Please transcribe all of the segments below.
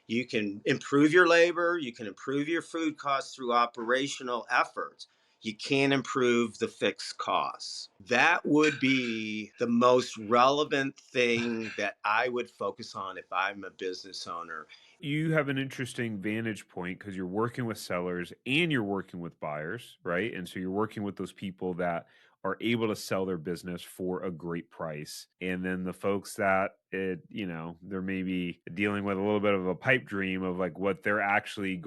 You can improve your labor, you can improve your food costs through operational efforts. You can't improve the fixed costs. That would be the most relevant thing that I would focus on if I'm a business owner. You have an interesting vantage point because you're working with sellers and you're working with buyers, right? And so you're working with those people that are able to sell their business for a great price. And then the folks that they're maybe dealing with a little bit of a pipe dream of like what they're actually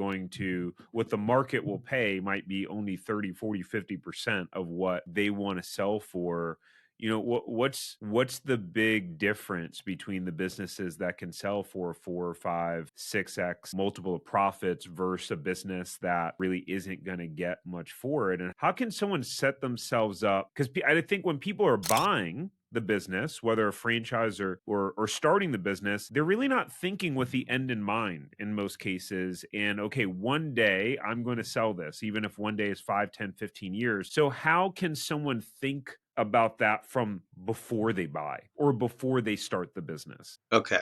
what the market will pay might be only 30, 40, 50% of what they want to sell for. What's the big difference between the businesses that can sell for 4 or 5, 6x multiple of profits versus a business that really isn't going to get much for it? And how can someone set themselves up? Because I think when people are buying the business, whether a franchise or starting the business, they're really not thinking with the end in mind in most cases. And okay, one day I'm going to sell this, even if one day is 5, 10, 15 years. So how can someone think about that from before they buy or before they start the business? Okay.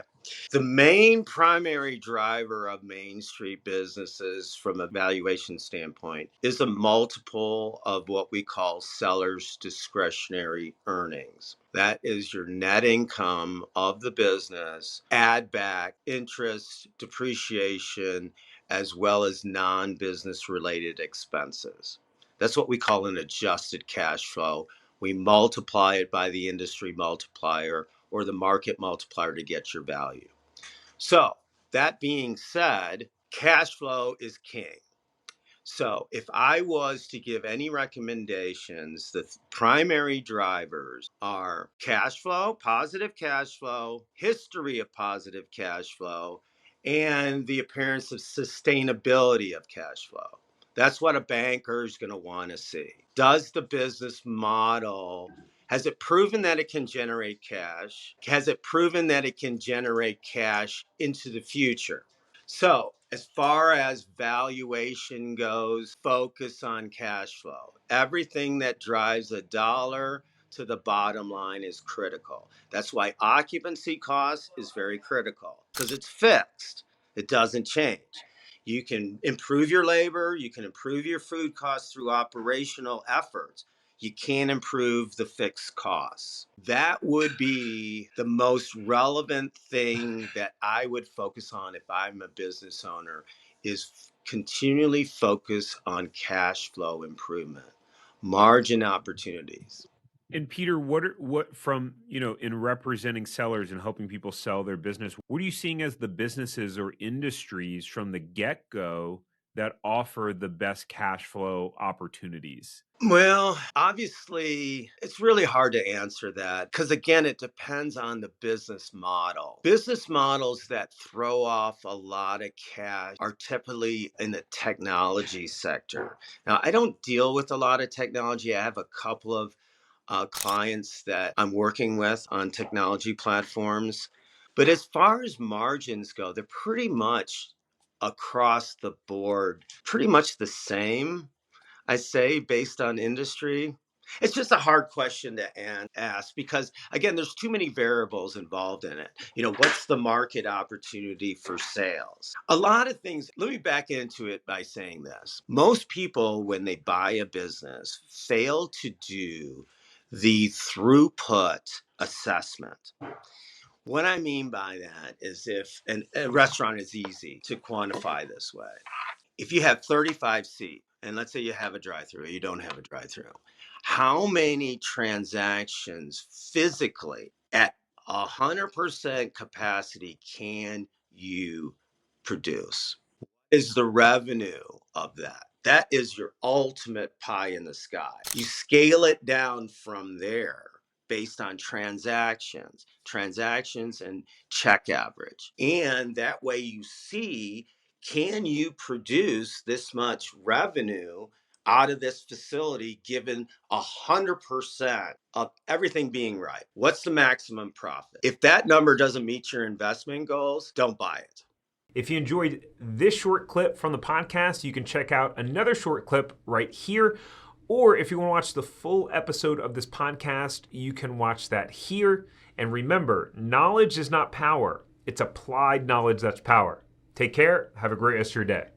The main primary driver of Main Street businesses from a valuation standpoint is a multiple of what we call seller's discretionary earnings. That is your net income of the business, add back interest, depreciation, as well as non-business related expenses. That's what we call an adjusted cash flow. We multiply it by the industry multiplier or the market multiplier to get your value. So, that being said, cash flow is king. So, if I was to give any recommendations, the primary drivers are cash flow, positive cash flow, history of positive cash flow, and the appearance of sustainability of cash flow. That's what a banker is going to want to see. Does the business model, has it proven that it can generate cash? Has it proven that it can generate cash into the future? So, as far as valuation goes, focus on cash flow. Everything that drives a dollar to the bottom line is critical. That's why occupancy cost is very critical because it's fixed, it doesn't change. You can improve your labor, you can improve your food costs through operational efforts. You can't improve the fixed costs. That would be the most relevant thing that I would focus on if I'm a business owner is continually focus on cash flow improvement, margin opportunities. And Peter, what from, in representing sellers and helping people sell their business, what are you seeing as the businesses or industries from the get-go that offer the best cash flow opportunities? Well, obviously, it's really hard to answer that because, again, it depends on the business model. Business models that throw off a lot of cash are typically in the technology sector. Now, I don't deal with a lot of technology. I have a couple of clients that I'm working with on technology platforms. But as far as margins go, they're pretty much across the board, pretty much the same. I say based on industry. It's just a hard question to ask because, again, there's too many variables involved in it. What's the market opportunity for sales? A lot of things. Let me back into it by saying this. Most people, when they buy a business, fail to do the throughput assessment. What I mean by that is if a restaurant is easy to quantify this way. If you have 35 seats, and let's say you have a drive-through, or you don't have a drive-through, how many transactions physically at 100% capacity can you produce? Is the revenue of that? That is your ultimate pie in the sky. You scale it down from there based on transactions and check average. And that way you see, can you produce this much revenue out of this facility given 100% of everything being right? What's the maximum profit? If that number doesn't meet your investment goals, don't buy it. If you enjoyed this short clip from the podcast, you can check out another short clip right here. Or if you want to watch the full episode of this podcast, you can watch that here. And remember, knowledge is not power. It's applied knowledge that's power. Take care. Have a great rest of your day.